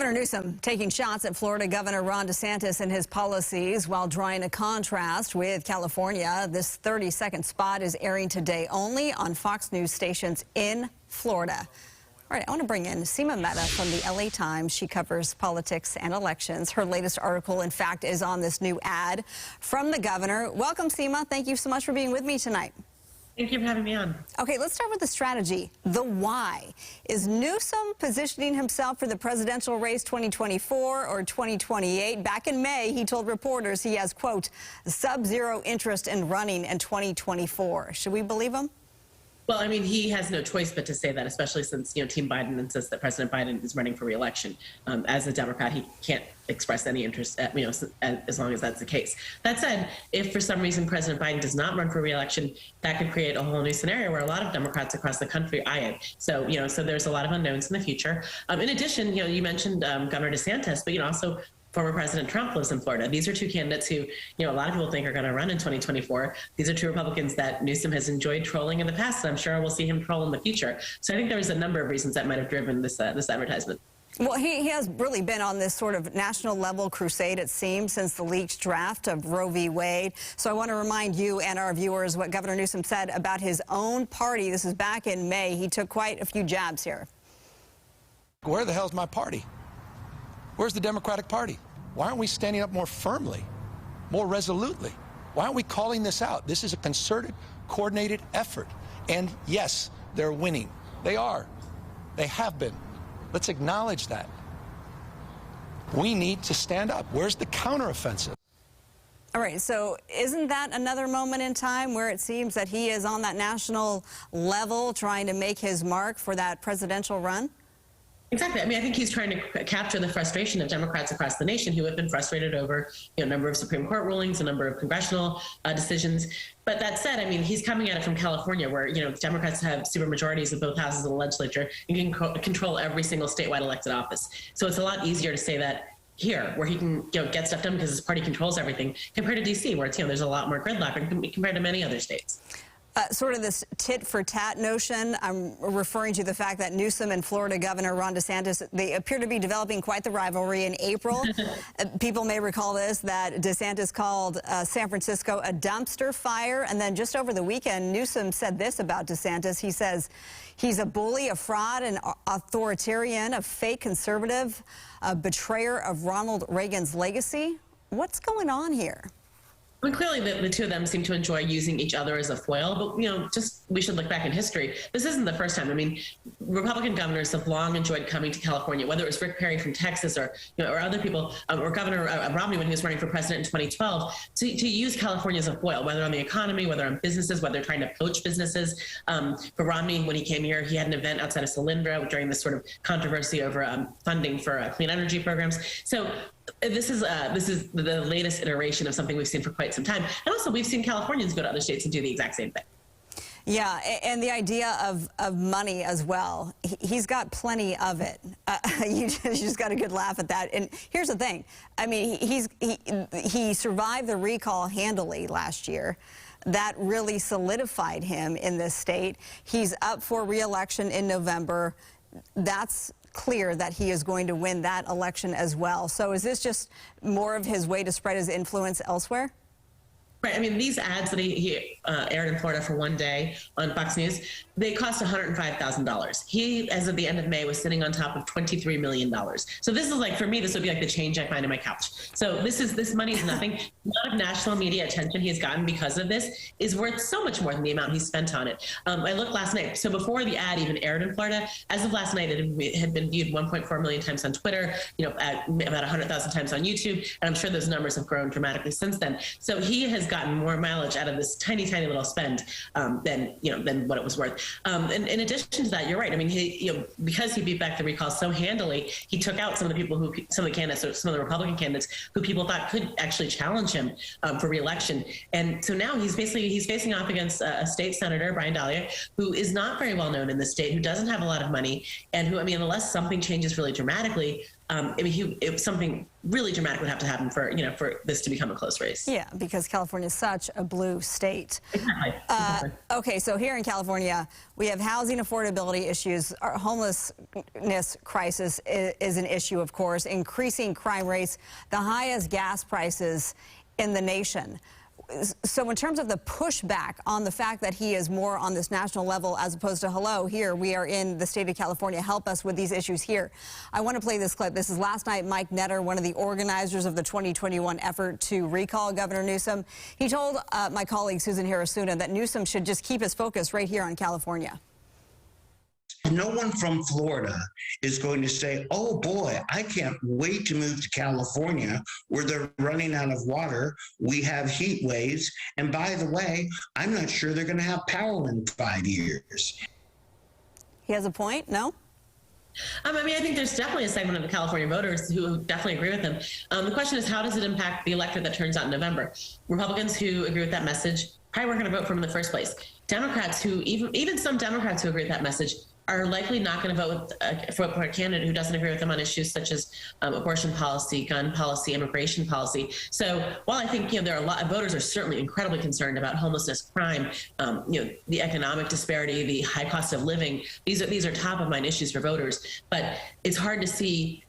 Governor Newsom taking shots at Florida Governor Ron DeSantis and his policies while drawing a contrast with California. This 30-second spot is airing today only on Fox News stations in Florida. All right, I want to bring in Seema Mehta from the LA Times. She covers politics and elections. Her latest article, in fact, is on this new ad from the governor. Welcome, Seema. Thank you so much for being with me tonight. Thank you for having me on. Okay, let's start with the strategy, the why. Is Newsom positioning himself for the presidential race 2024 or 2028? Back in May, he told reporters he has, quote, sub-zero interest in running in 2024. Should we believe him? Well, I mean, he has no choice but to say that, especially since, Team Biden insists that President Biden is running for re-election. As a Democrat, he can't express any interest, as long as that's the case. That said, if for some reason President Biden does not run for re-election, that could create a whole new scenario where a lot of Democrats across the country eye it. So, so there's a lot of unknowns in the future. In addition, you mentioned Governor DeSantis, but, also former President Trump lives in Florida. These are two candidates who, a lot of people think are going to run in 2024. These are two Republicans that Newsom has enjoyed trolling in the past, and I'm sure we'll see him troll in the future. So I think there's a number of reasons that might have driven this advertisement. Well, he has really been on this sort of national level crusade, it seems, since the leaked draft of Roe v. Wade. So I want to remind you and our viewers what Governor Newsom said about his own party. This is back in May. He took quite a few jabs here. Where the hell's my party? Where's the Democratic Party? Why aren't we standing up more firmly, more resolutely? Why aren't we calling this out? This is a concerted, coordinated effort. And yes, they're winning. They are. They have been. Let's acknowledge that. We need to stand up. Where's the counteroffensive? All right, so isn't that another moment in time where it seems that he is on that national level trying to make his mark for that presidential run? Exactly. I mean, I think he's trying to capture the frustration of Democrats across the nation who have been frustrated over a number of Supreme Court rulings, a number of congressional decisions. But that said, I mean, he's coming at it from California, where Democrats have supermajorities of both houses of the legislature and can control every single statewide elected office. So it's a lot easier to say that here, where he can get stuff done because his party controls everything, compared to D.C., where it's, there's a lot more gridlock compared to many other states. Sort of this tit-for-tat notion. I'm referring to the fact that Newsom and Florida Governor Ron DeSantis, they appear to be developing quite the rivalry in April. People may recall this, that DeSantis called San Francisco a dumpster fire. And then just over the weekend, Newsom said this about DeSantis. He says he's a bully, a fraud, an authoritarian, a fake conservative, a betrayer of Ronald Reagan's legacy. What's going on here? I mean, clearly, the two of them seem to enjoy using each other as a foil, but, we should look back in history. This isn't the first time. I mean, Republican governors have long enjoyed coming to California, whether it was Rick Perry from Texas or, or other people, or Governor Romney when he was running for president in 2012, to use California as a foil, whether on the economy, whether on businesses, whether trying to poach businesses. For Romney, when he came here, he had an event outside of Solyndra during this sort of controversy over funding for clean energy programs. So this is the latest iteration of something we've seen for quite some time. And also, we've seen Californians go to other states and do the exact same thing. Yeah, and the idea of money as well. He's got plenty of it. You just got a good laugh at that. And here's the thing. I mean, he survived the recall handily last year. That really solidified him in this state. He's up for re-election in November. That's clear that he is going to win that election as well. So is this just more of his way to spread his influence elsewhere? Right. I mean, these ads that he aired in Florida for one day on Fox News, they cost $105,000. He, as of the end of May, was sitting on top of $23 million. So this is like, for me, this would be like the change I find in my couch. So this money is nothing. A lot of national media attention he has gotten because of this is worth so much more than the amount he spent on it. I looked last night. So before the ad even aired in Florida, as of last night, it had been viewed 1.4 million times on Twitter, at about 100,000 times on YouTube. And I'm sure those numbers have grown dramatically since then. So he has gotten more mileage out of this tiny little spend than what it was worth. And in addition to that, you're right. I mean, because he beat back the recall so handily, he took out some of the people some of the candidates, or some of the Republican candidates who people thought could actually challenge him for re-election. And so now he's facing off against a state senator, Brian Dahlia, who is not very well known in the state, who doesn't have a lot of money, and who, I mean, unless something changes really dramatically, I mean, something really dramatic would have to happen for, for this to become a close race. Yeah, because California is such a blue state. Exactly. Okay, so here in California, we have housing affordability issues. Our homelessness crisis is an issue, of course, increasing crime rates, the highest gas prices in the nation. So in terms of the pushback on the fact that he is more on this national level as opposed to, hello, here we are in the state of California, help us with these issues here. I want to play this clip. This is last night Mike Netter, one of the organizers of the 2021 effort to recall Governor Newsom. He told my colleague Susan Harrisuna that Newsom should just keep his focus right here on California. No one from Florida is going to say, oh boy, I can't wait to move to California where they're running out of water. We have heat waves. And by the way, I'm not sure they're going to have power in 5 years. He has a point, no? I mean, I think there's definitely a segment of the California voters who definitely agree with him. The question is, how does it impact the electorate that turns out in November? Republicans who agree with that message probably weren't going to vote for him in the first place. Democrats who, even some Democrats who agree with that message, are likely not going to vote for a candidate who doesn't agree with them on issues such as abortion policy, gun policy, immigration policy. So while I think there are a lot of voters are certainly incredibly concerned about homelessness, crime, the economic disparity, the high cost of living, these are top of mind issues for voters. But it's hard to see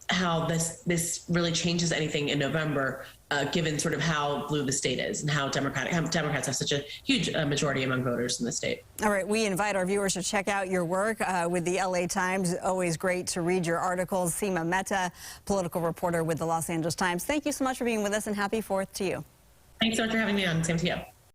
how this really changes anything in November, given sort of how blue the state is and how Democrats have such a huge majority among voters in the state. All right, we invite our viewers to check out your work with the LA Times. Always great to read your articles. Seema Mehta, political reporter with the Los Angeles Times. Thank you so much for being with us, and happy 4th to you. Thanks so much for having me on. Same to you.